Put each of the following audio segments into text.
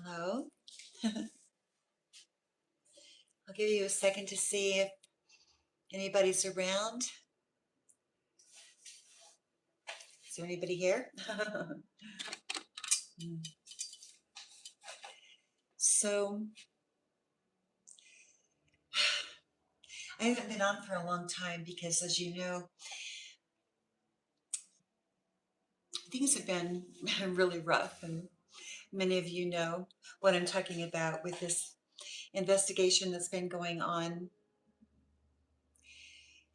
Hello. I'll give you a second to see if anybody's around. Is there anybody here? So, I haven't been on for a long time because, as you know, things have been really rough. And many of you know what I'm talking about with this investigation that's been going on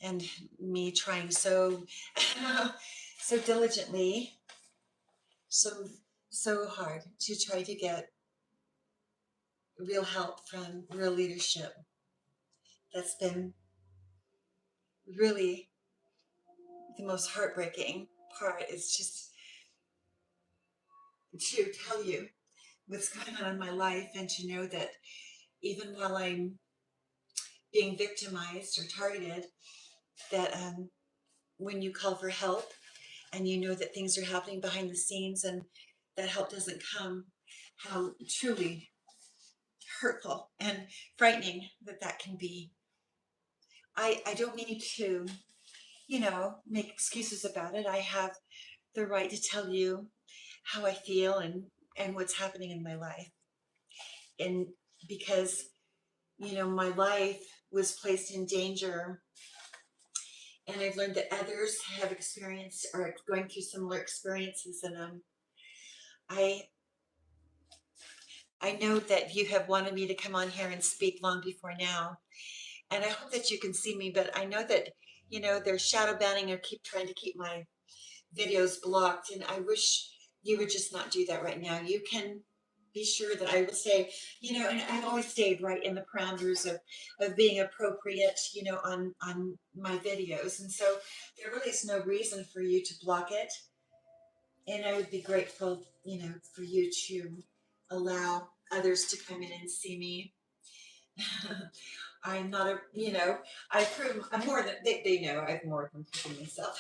and me trying so diligently, so, so hard to try to get real help from real leadership. That's been really the most heartbreaking part is just to tell you what's going on in my life and to know that even while I'm being victimized or targeted, that when you call for help and you know that things are happening behind the scenes and that help doesn't come, how truly hurtful and frightening that can be. I don't mean to, make excuses about it. I have the right to tell you how I feel and what's happening in my life. And because, my life was placed in danger, and I've learned that others have experienced or are going through similar experiences. And I I know that you have wanted me to come on here and speak long before now, and I hope that you can see me. But I know that they're shadow banning or keep trying to keep my videos blocked, and I wish you would just not do that right now. You can be sure that I will say, and I've always stayed right in the parameters of being appropriate, on my videos. And so there really is no reason for you to block it. And I would be grateful, for you to allow others to come in and see me. I'm not a, I'm more than, they know I've more than proven myself.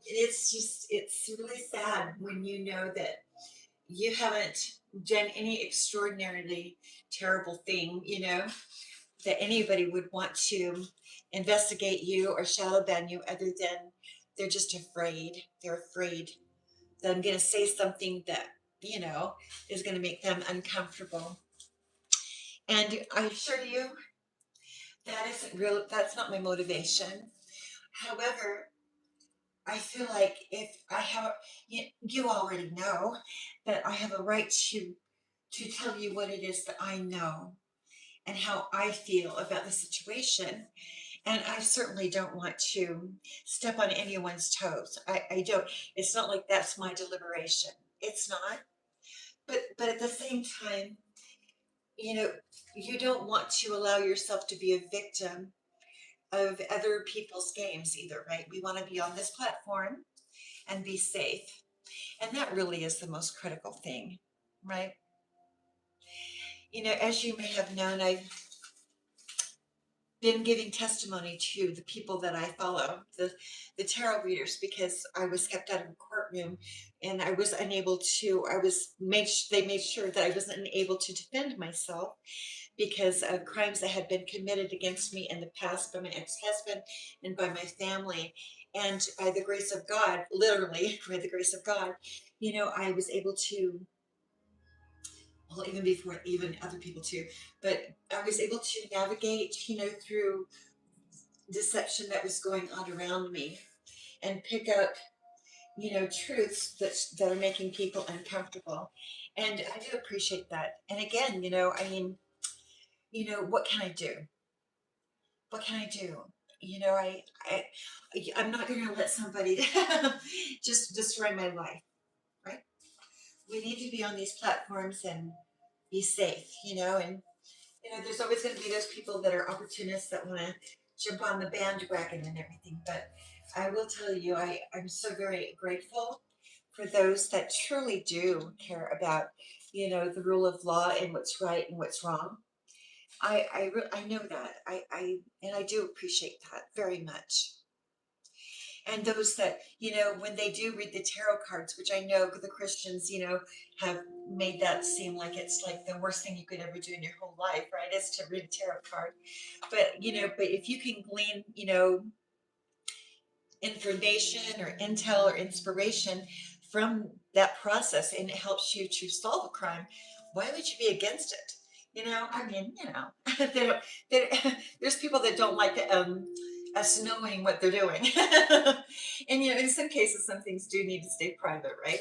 It's really sad when you know that you haven't done any extraordinarily terrible thing, that anybody would want to investigate you or shadow ban you other than they're just afraid. They're afraid that I'm going to say something that, is going to make them uncomfortable. And I assure you, that isn't real, that's not my motivation. However, I feel like if I have, you already know that I have a right to tell you what it is that I know and how I feel about the situation. And I certainly don't want to step on anyone's toes. I don't. It's not like that's my deliberation. It's not. But at the same time, you know, you don't want to allow yourself to be a victim of other people's games either, right? We want to be on this platform and be safe. And that really is the most critical thing, right? As you may have known, I've been giving testimony to the people that I follow, the tarot readers, because I was kept out of a courtroom and I was unable to, they made sure that I wasn't able to defend myself because of crimes that had been committed against me in the past by my ex-husband and by my family. And by the grace of God, literally by the grace of God, I was able to, well, even before even other people too, but I was able to navigate, through deception that was going on around me and pick up, truths that are making people uncomfortable. And I do appreciate that. And again, what can I do? What can I do? I I'm not going to let somebody just destroy my life, right? We need to be on these platforms and be safe, and there's always going to be those people that are opportunists that want to jump on the bandwagon and everything. But I will tell you, I'm so very grateful for those that truly do care about, the rule of law and what's right and what's wrong. I know that. And I do appreciate that very much. And those that, when they do read the tarot cards, which I know the Christians, have made that seem like it's like the worst thing you could ever do in your whole life, right? Is to read a tarot card. But if you can glean, information or intel or inspiration from that process and it helps you to solve a crime, why would you be against it? I mean, they don't, there's people that don't like us knowing what they're doing. And in some cases, some things do need to stay private, right?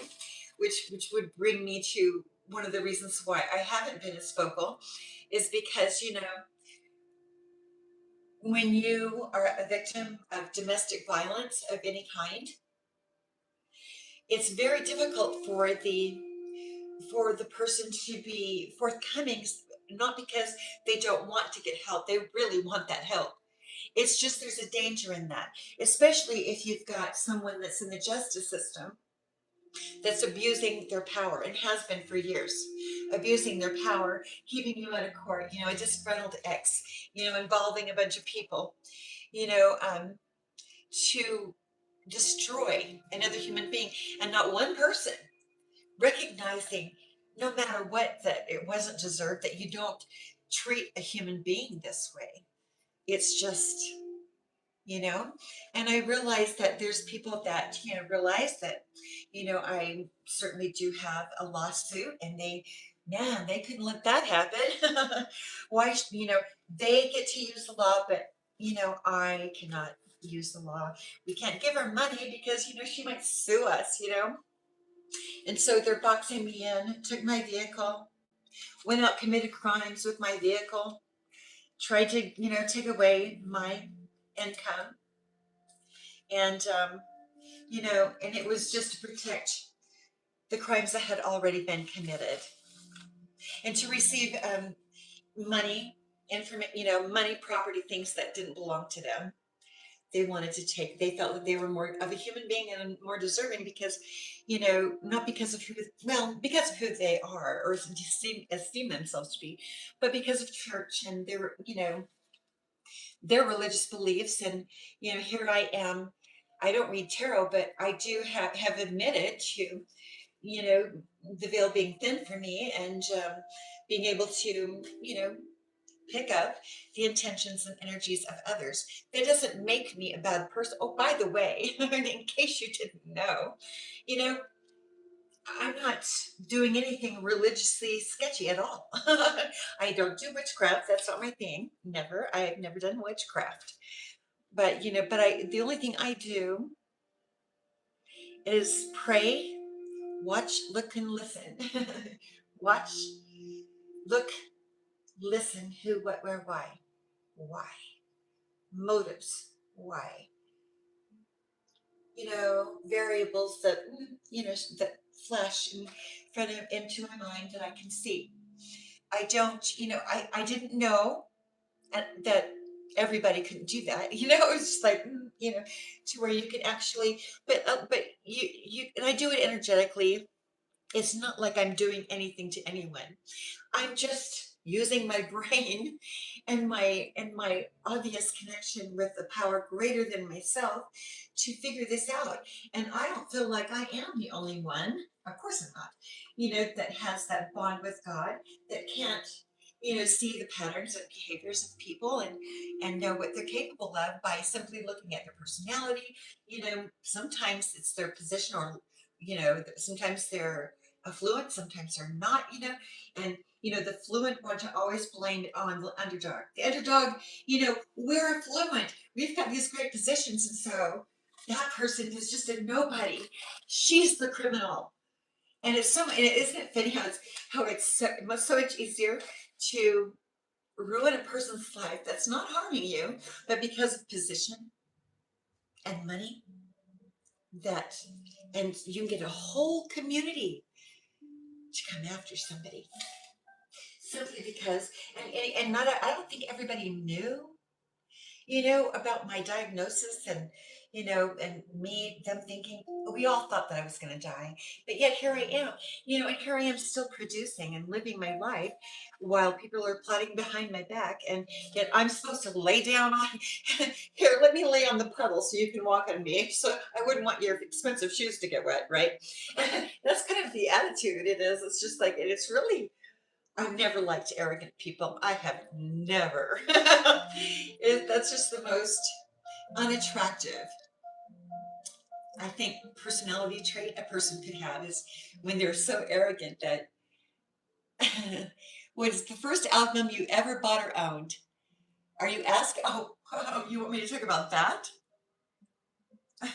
Which would bring me to one of the reasons why I haven't been as vocal is because, when you are a victim of domestic violence of any kind, it's very difficult for the person to be forthcoming, not because they don't want to get help. They really want that help. It's just there's a danger in that, especially if you've got someone that's in the justice system that's abusing their power and has been for years, abusing their power, keeping you out of court, a disgruntled ex, involving a bunch of people, you know, um, to destroy another human being, and not one person recognizing, no matter what, that it wasn't deserved, that you don't treat a human being this way. It's just, you know, and I realize that there's people that, realize that, I certainly do have a lawsuit and man, they couldn't let that happen. Why, they get to use the law, but, I cannot use the law. We can't give her money because, she might sue us. And so they're boxing me in, took my vehicle, went out, committed crimes with my vehicle, tried to, take away my income. And, and it was just to protect the crimes that had already been committed and to receive money, money, property, things that didn't belong to them. They wanted to take, they felt that they were more of a human being and more deserving because, not because of because of who they are or esteem themselves to be, but because of church and their religious beliefs. And, here I am. I don't read tarot, but I do have admitted to, you know, the veil being thin for me and being able to, pick up the intentions and energies of others. That doesn't make me a bad person. Oh, by the way, in case you didn't know, you know, I'm not doing anything religiously sketchy at all. I don't do witchcraft. That's not my thing. Never. I've never done witchcraft. But the only thing I do is pray, watch, look, and listen. Watch, look, listen, who, what, where, why. Why? Motives. Why? Variables that, that flash in front of into my mind that I can see. I don't, I didn't know that everybody couldn't do that. It's just like, to where you can actually, but and I do it energetically. It's not like I'm doing anything to anyone. I'm just using my brain and my obvious connection with a power greater than myself to figure this out. And I don't feel like I am the only one. Of course I'm not. That has that bond with God, that can't, see the patterns and behaviors of people and know what they're capable of by simply looking at their personality. Sometimes it's their position or, sometimes they're affluent, sometimes they're not, and the fluent want to always blame it on the underdog. The underdog, we're affluent. We've got these great positions, and so that person is just a nobody. She's the criminal. And isn't it funny how it's so much easier to ruin a person's life that's not harming you, but because of position and money, that and you can get a whole community to come after somebody simply because, and not I don't think everybody knew, about my diagnosis and, and me, them thinking, we all thought that I was going to die. But yet here I am, and here I am still producing and living my life while people are plotting behind my back. And yet I'm supposed to lay down on, here, let me lay on the puddle so you can walk on me. So I wouldn't want your expensive shoes to get wet, right? That's kind of the attitude it is. It's just like, it's really, I've never liked arrogant people. I have never. That's just the most unattractive, I think, personality trait a person could have is when they're so arrogant that. What is the first album you ever bought or owned? Are you asking? Oh, you want me to talk about that? The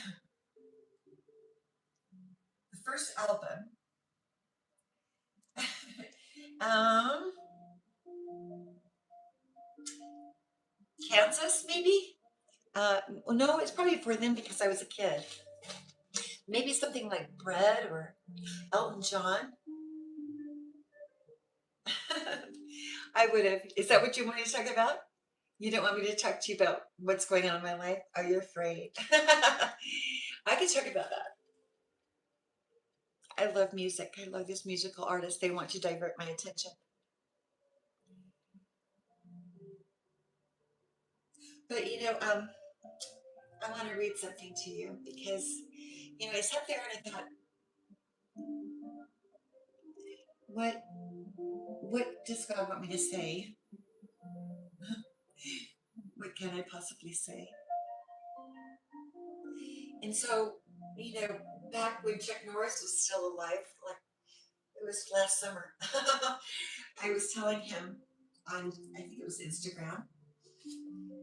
first album, um, Kansas, maybe? No, it's probably for them because I was a kid. Maybe something like Bread or Elton John. I would have. Is that what you wanted to talk about? You don't want me to talk to you about what's going on in my life? Are you afraid? I could talk about that. I love music. I love these musical artists. They want to divert my attention. But I want to read something to you because I sat there and I thought, what does God want me to say? What can I possibly say? And so, you know, back when Chuck Norris was still alive, like it was last summer, I was telling him on, I think it was Instagram,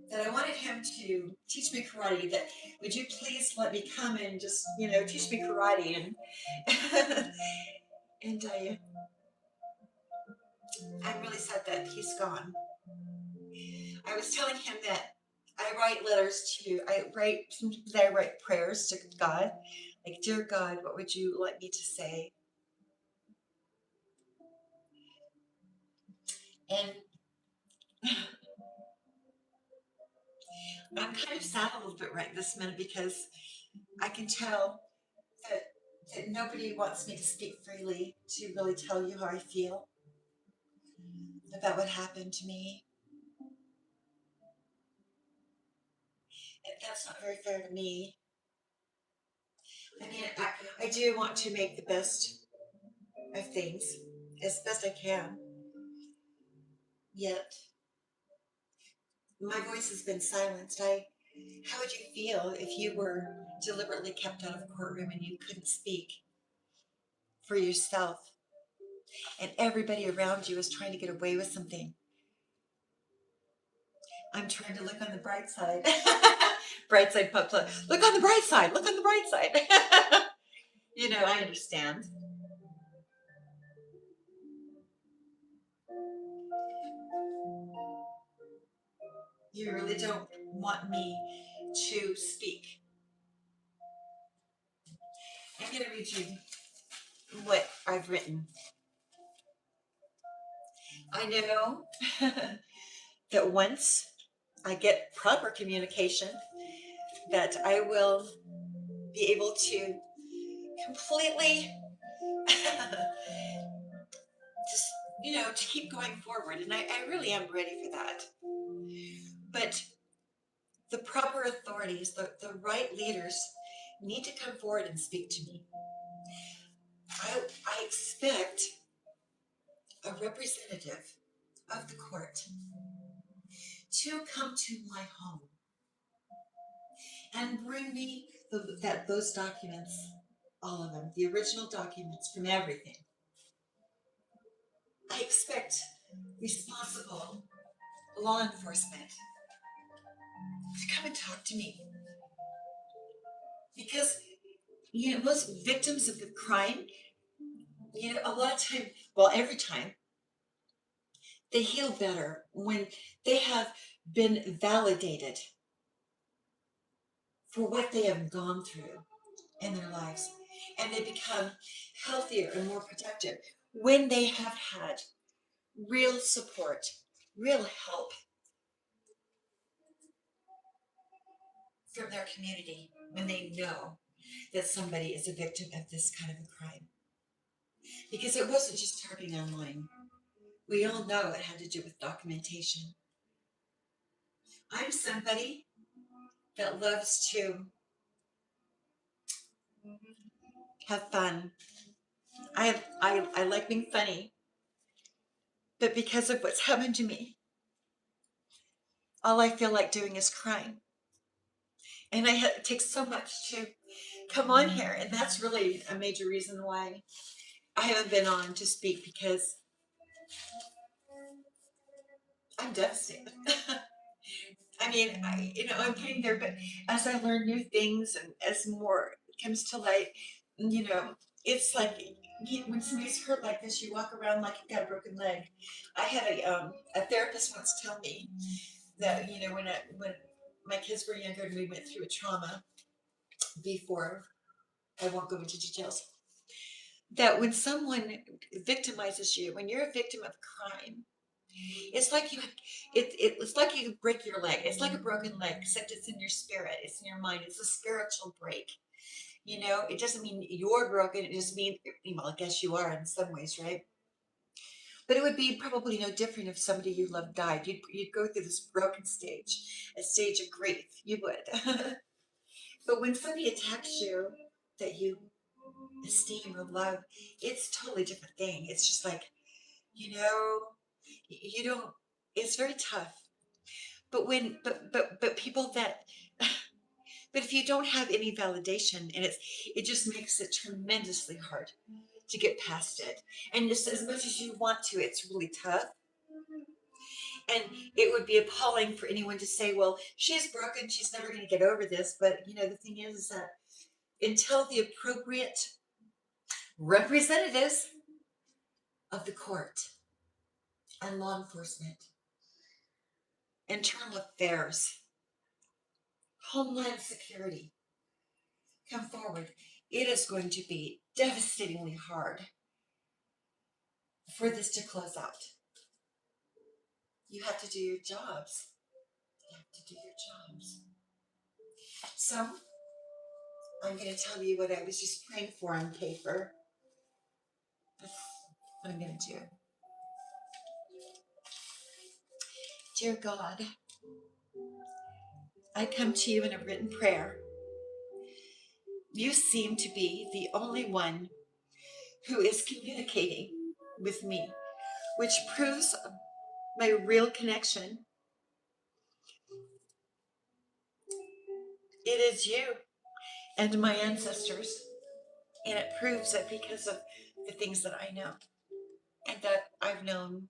that I wanted him to teach me karate. That would you please let me come and just, teach me karate? And and I'm really sad that he's gone. I was telling him that sometimes I write prayers to God, like, dear God, what would you like me to say? And I'm kind of sad a little bit right this minute because I can tell that nobody wants me to speak freely to really tell you how I feel about what happened to me. And that's not very fair to me. I mean, I do want to make the best of things as best I can, yet my voice has been silenced. How would you feel if you were deliberately kept out of a courtroom and you couldn't speak for yourself and everybody around you is trying to get away with something? I'm trying to look on the bright side. Bright side, pop, look on the bright side. Look on the bright side. I understand. You really don't want me to speak. I'm going to read you what I've written. I know that once I get proper communication, that I will be able to completely just, to keep going forward. And I really am ready for that. But the proper authorities, the right leaders need to come forward and speak to me. I expect a representative of the court to come to my home and bring me those documents, all of them, the original documents from everything. I expect responsible law enforcement to come and talk to me because most victims of the crime, a lot of time, well, every time, they heal better when they have been validated for what they have gone through in their lives, and they become healthier and more productive when they have had real support, real help. from their community when they know that somebody is a victim of this kind of a crime. Because it wasn't just targeting online. We all know it had to do with documentation. I'm somebody that loves to have fun. I like being funny, but because of what's happened to me, all I feel like doing is crying. And it takes so much to come on here, and that's really a major reason why I haven't been on to speak, because I'm devastated. I mean, I'm getting there, but as I learn new things and as more comes to light, you know, it's like when somebody's hurt like this, you walk around like you've got a broken leg. I had a therapist once tell me that when my kids were younger and we went through a trauma before, I won't go into details, that when someone victimizes you, when you're a victim of crime, it's like it's like you break your leg. It's like a broken leg, except it's in your spirit, it's in your mind. It's a spiritual break. It doesn't mean you're broken. It just means, well, I guess you are in some ways, right? But it would be probably no different if somebody you love died. You'd go through this broken stage, a stage of grief. You would. But when somebody attacks you that you esteem or love, it's a totally different thing. It's just like, you know, you don't. It's very tough. But people that, but if you don't have any validation, and it just makes it tremendously hard to get past it. And just as much as you want to, it's really tough. And it would be appalling for anyone to say, well, she's broken, she's never going to get over this. But the thing is that until the appropriate representatives of the court and law enforcement, internal affairs, homeland security come forward, it is going to be devastatingly hard for this to close out. You have to do your jobs. You have to do your jobs. So I'm going to tell you what I was just praying for on paper. That's what I'm going to do. Dear God, I come to you in a written prayer. You seem to be the only one who is communicating with me, which proves my real connection. It is you and my ancestors, and it proves that because of the things that I know and that I've known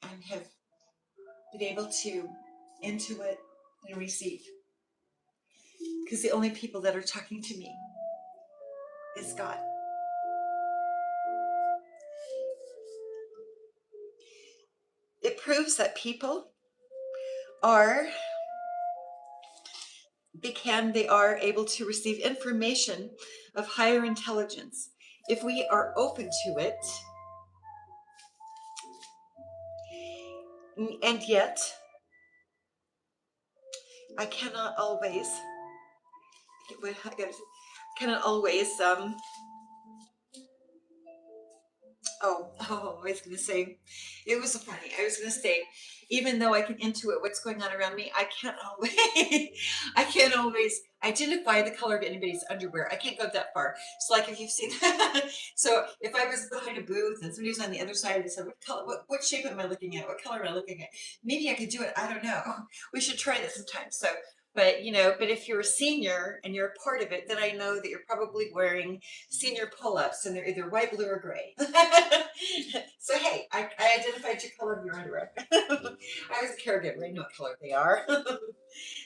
and have been able to intuit and receive, because the only people that are talking to me is God. It proves that people are they are able to receive information of higher intelligence if we are open to it. And yet I cannot always cannot always I was going to say, it was funny. I was going to say, even though I can intuit what's going on around me, I can't always, I can't always identify the color of anybody's underwear. I can't go that far. So, like, if you've seen, so if I was behind a booth and somebody was on the other side, and said, "What color? What shape am I looking at? What color am I looking at?" Maybe I could do it. I don't know. We should try this sometime. So, but if you're a senior and you're a part of it, then I know that you're probably wearing senior pull-ups, and they're either white, blue, or gray. So hey, I identified your color of your underwear. I was a caregiver. I know what color they are.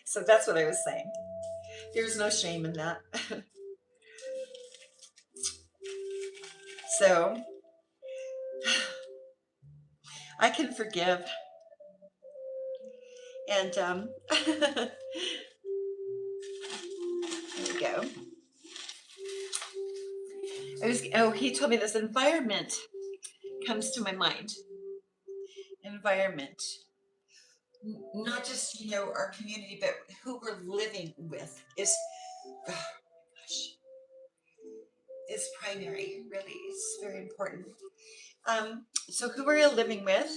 So that's what I was saying. There's no shame in that. So I can forgive. And there we go. He told me this environment comes to my mind. Environment. not just, our community, but who we're living with oh gosh, is primary, really. It's very important. So who are you living with,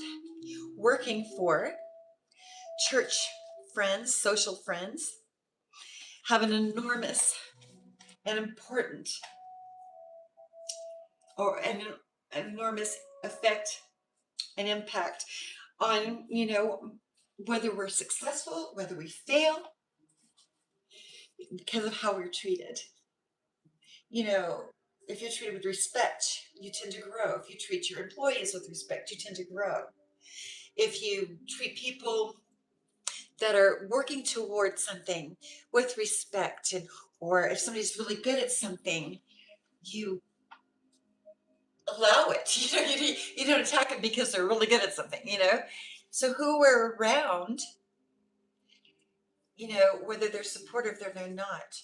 working for, church friends, social friends, have an enormous and important, or an enormous effect and impact on, whether we're successful, whether we fail, because of how we're treated. You know, if you're treated with respect, you tend to grow. If you treat your employees with respect, you tend to grow. If you treat people that are working towards something with respect, or if somebody's really good at something, you allow it. You don't attack them because they're really good at something. So who we're around, whether they're supportive or they're not,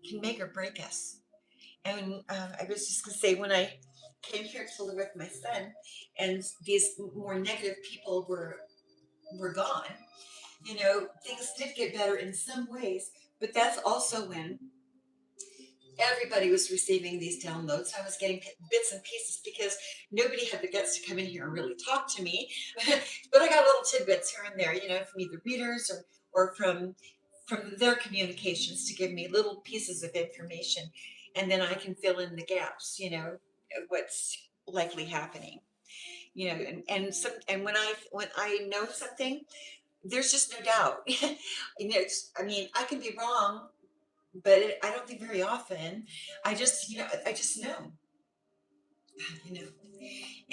can make or break us. And I was just going to say, when I came here to live with my son, and these more negative people were gone, things did get better in some ways. But that's also when everybody was receiving these downloads. I was getting bits and pieces because nobody had the guts to come in here and really talk to me. But I got little tidbits here and there, from either readers or from their communications, to give me little pieces of information, and then I can fill in the gaps, what's likely happening. And when I know something, there's just no doubt. I mean, I can be wrong, but I don't think very often. I just know, you know.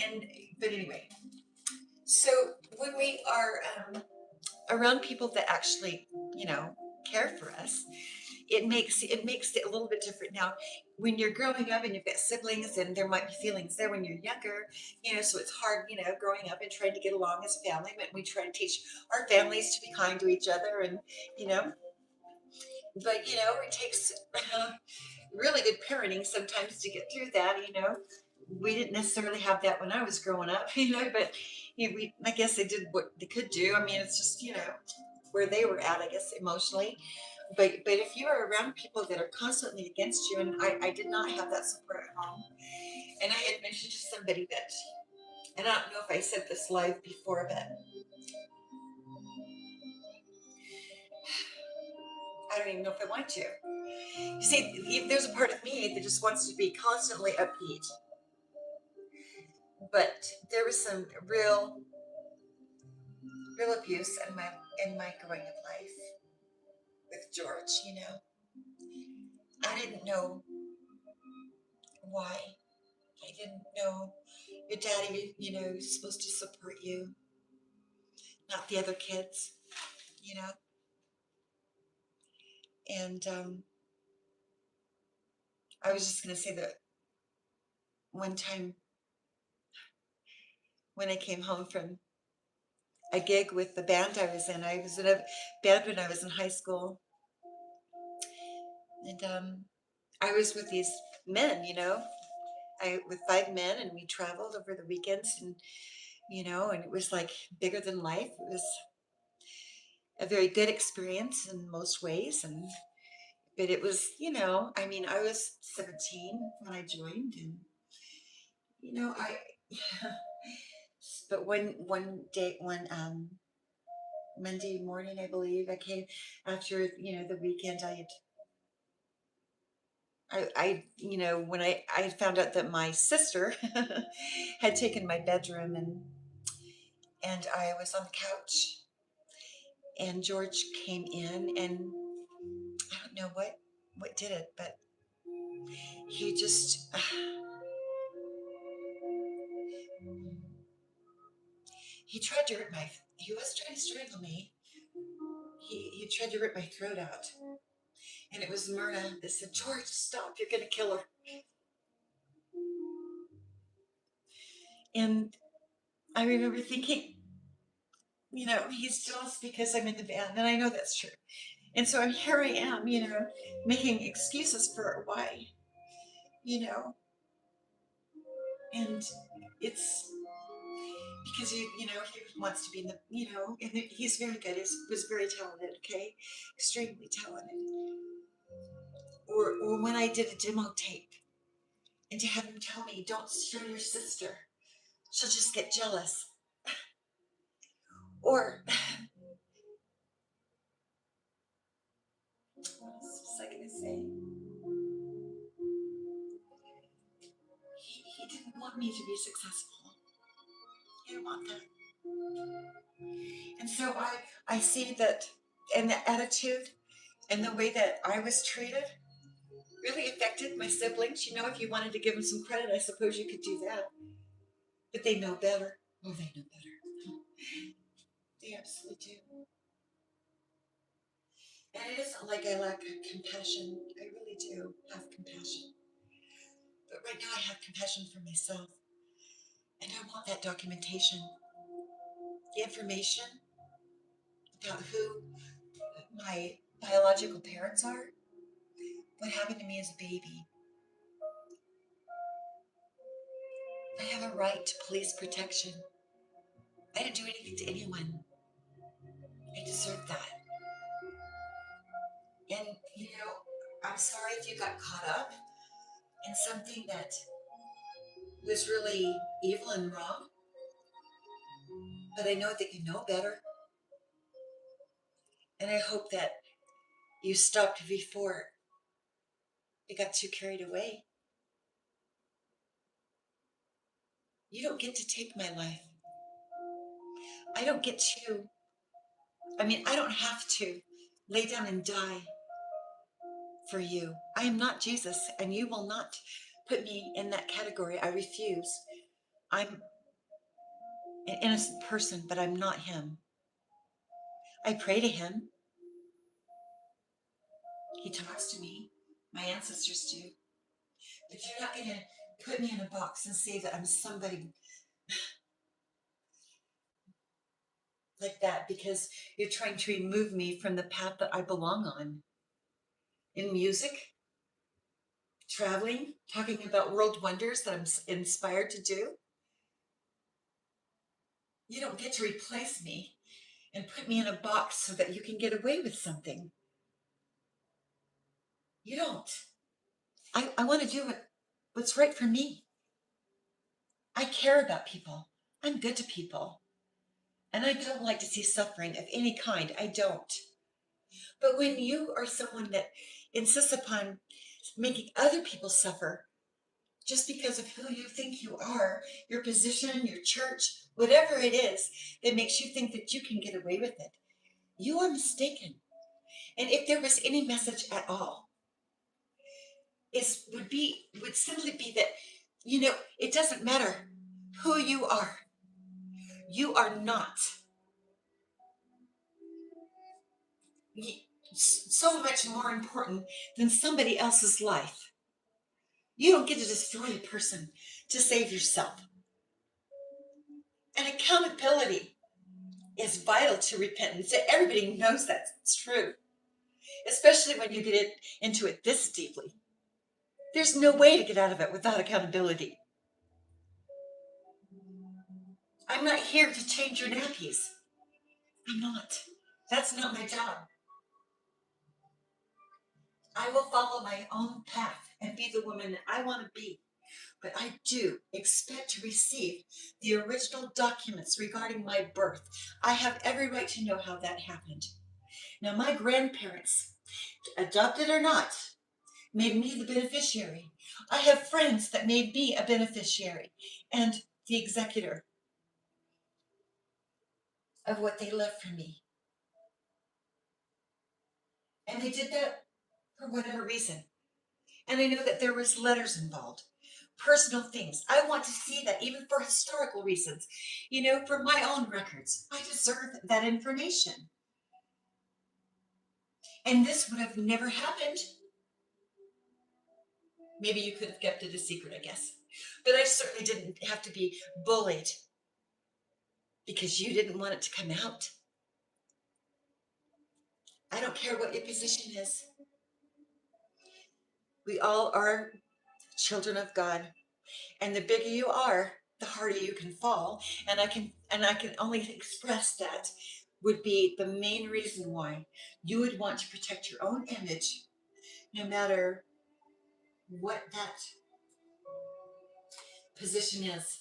And but anyway, so when we are around people that actually, care for us, it makes it a little bit different. Now, when you're growing up and you've got siblings, and there might be feelings there when you're younger, so it's hard, growing up and trying to get along as a family. But we try to teach our families to be kind to each other, and you know, but it takes really good parenting sometimes to get through that. We didn't necessarily have that when I was growing up, but I guess they did what they could do. I mean, it's just, where they were at, I guess, emotionally. But if you are around people that are constantly against you, and I did not have that support at home. And I had mentioned to somebody that, and I don't know if I said this live before, but I don't even know if I want to. You see, there's a part of me that just wants to be constantly upbeat, but there was some real abuse in my growing up life with George. I didn't know why. I didn't know your daddy, is supposed to support you, not the other kids, you know. And I was just gonna say that one time when I came home from a gig with the band I was in a band when I was in high school, and I was with these men, I with 5 men, and we traveled over the weekends, and it was like bigger than life. It was a very good experience in most ways, but it was, I mean, I was 17 when I joined, and I but one Monday morning, I believe, I came after, the weekend. When I found out that my sister had taken my bedroom, and I was on the couch, and George came in, and I don't know what did it, but he just he was trying to strangle me. He tried to rip my throat out, and it was Myrna that said, "George, stop! You're gonna kill her." And I remember thinking, he's jealous because I'm in the band, and I know that's true. And so here I am, making excuses for why, you know, and it's because he wants to be in the, he's very good. He was very talented. Okay, extremely talented. Or when I did a demo tape, and to have him tell me, "Don't show your sister; she'll just get jealous." Or what else was I gonna say? He didn't want me to be successful. He didn't want that. And so I see that, and the attitude and the way that I was treated really affected my siblings. If you wanted to give them some credit, I suppose you could do that. But they know better. Oh, they know better. They absolutely do. And it isn't like I lack compassion. I really do have compassion. But right now I have compassion for myself. And I want that documentation, the information about who my biological parents are, what happened to me as a baby. I have a right to police protection. I didn't do anything to anyone. I deserve that. And, I'm sorry if you got caught up in something that was really evil and wrong, but I know that you know better. And I hope that you stopped before it got too carried away. You don't get to take my life. I don't get to, I don't have to lay down and die for you. I am not Jesus, and you will not put me in that category. I refuse. I'm an innocent person, but I'm not him. I pray to him. He talks to me. My ancestors do. But you're not going to put me in a box and say that I'm somebody like that because you're trying to remove me from the path that I belong on. In music, traveling, talking about world wonders that I'm inspired to do. You don't get to replace me and put me in a box so that you can get away with something. You don't. I want to do what's right for me. I care about people. I'm good to people. And I don't like to see suffering of any kind. I don't. But when you are someone that insists upon making other people suffer just because of who you think you are, your position, your church, whatever it is that makes you think that you can get away with it, you are mistaken. And if there was any message at all, would simply be that, it doesn't matter who you are. You are not so much more important than somebody else's life. You don't get to destroy a person to save yourself. And accountability is vital to repentance. Everybody knows that's true, especially when you get into it this deeply. There's no way to get out of it without accountability. I'm not here to change your nappies. I'm not. That's not my job. I will follow my own path and be the woman that I want to be. But I do expect to receive the original documents regarding my birth. I have every right to know how that happened. Now, my grandparents, adopted or not, made me the beneficiary. I have friends that made me a beneficiary and the executor of what they left for me. And they did that for whatever reason. And I know that there was letters involved, personal things. I want to see that even for historical reasons, for my own records. I deserve that information. And this would have never happened. Maybe you could have kept it a secret, I guess. But I certainly didn't have to be bullied because you didn't want it to come out. I don't care what your position is. We all are children of God. And the bigger you are, the harder you can fall. And I can only express that would be the main reason why you would want to protect your own image, no matter what that position is.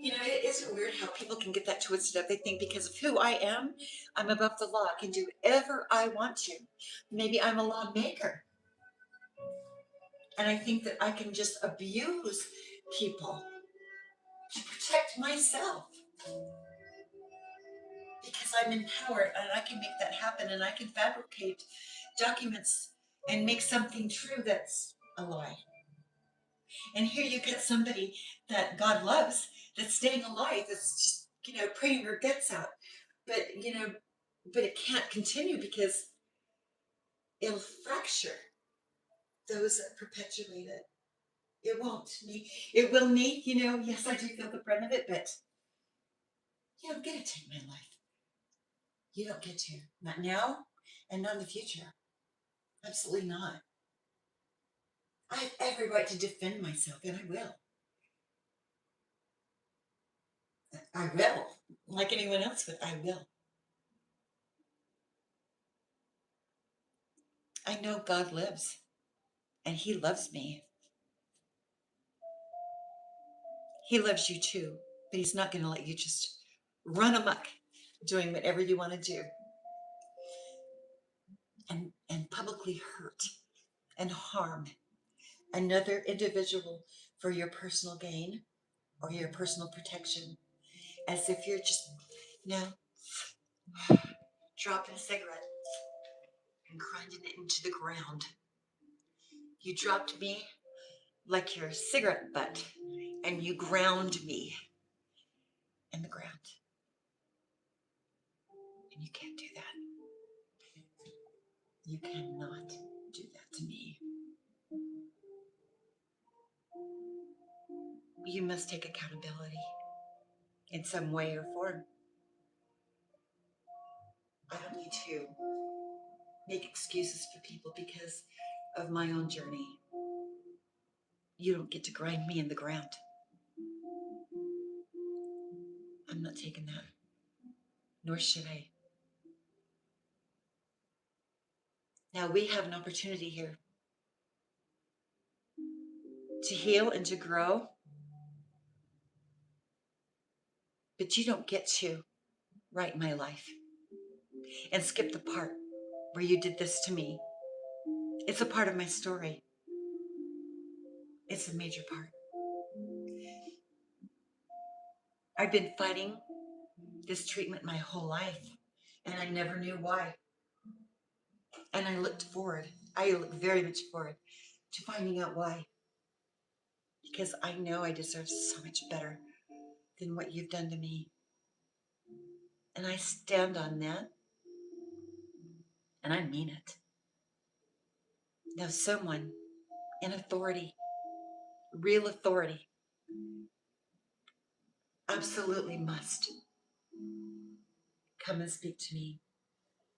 Isn't it weird how people can get that twisted up? They think because of who I am, I'm above the law. I can do whatever I want to. Maybe I'm a lawmaker. And I think that I can just abuse people to protect myself because I'm empowered and I can make that happen and I can fabricate documents and make something true that's a lie. And here you get somebody that God loves that's staying alive, that's just, praying her guts out. But it can't continue because it'll fracture those that perpetuate it. It won't. It will me, yes, I do feel the brunt of it, but you don't get to take my life. You don't get to. Not now and not in the future. Absolutely not. I have every right to defend myself, and I will. I will. Like anyone else would, I will. I know God lives, and He loves me. He loves you too, but He's not going to let you just run amok doing whatever you want to do and publicly hurt and harm another individual for your personal gain or your personal protection, as if you're just, dropping a cigarette and grinding it into the ground. You dropped me like your cigarette butt, and you ground me in the ground. And you can't do that. You cannot do that to me. You must take accountability in some way or form. I don't need to make excuses for people because of my own journey. You don't get to grind me in the ground. I'm not taking that, nor should I. Now we have an opportunity here to heal and to grow, but you don't get to write my life and skip the part where you did this to me. It's a part of my story. It's a major part. I've been fighting this treatment my whole life, and I never knew why. And I looked very much forward to finding out why. Because I know I deserve so much better than what you've done to me. And I stand on that, and I mean it. Now, someone in authority, real authority, absolutely must come and speak to me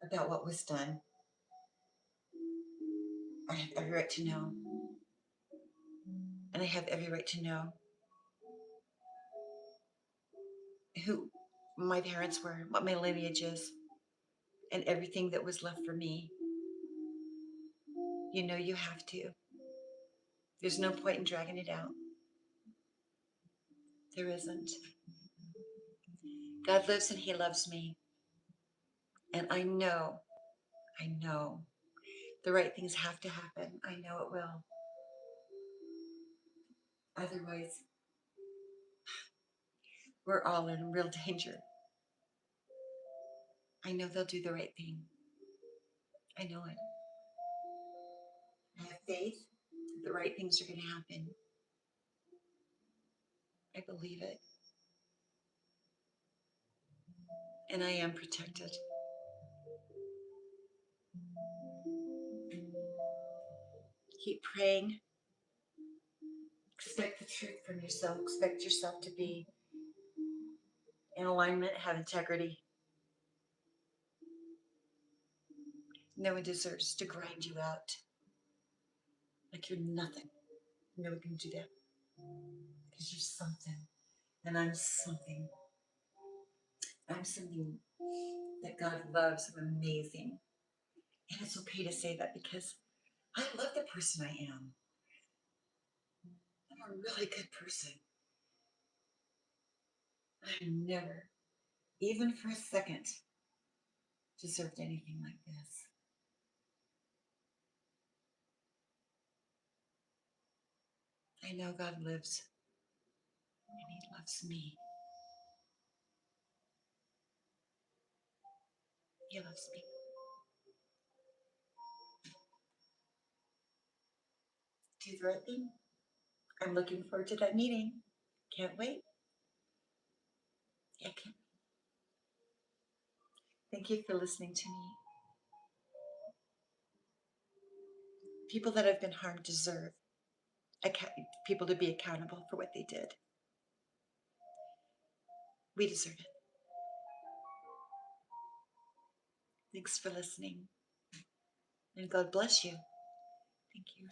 about what was done. I have every right to know. And I have every right to know who my parents were, what my lineage is, and everything that was left for me. You have to. There's no point in dragging it out. There isn't. God lives and He loves me. And I know the right things have to happen. I know it will. Otherwise, we're all in real danger. I know they'll do the right thing. I know it. I have faith that the right things are going to happen. I believe it. And I am protected. Keep praying. Expect the truth from yourself. Expect yourself to be in alignment, have integrity. No one deserves to grind you out like you're nothing. No one can do that. Because you're something, and I'm something. I'm something that God loves. I'm amazing. And it's okay to say that because I love the person I am. I'm a really good person. I never, even for a second, deserved anything like this. I know God lives and He loves me. He loves me. Do the right thing. I'm looking forward to that meeting. Can't wait. I can't. Thank you for listening to me. People that have been harmed deserve people to be accountable for what they did. We deserve it. Thanks for listening. And God bless you. Thank you.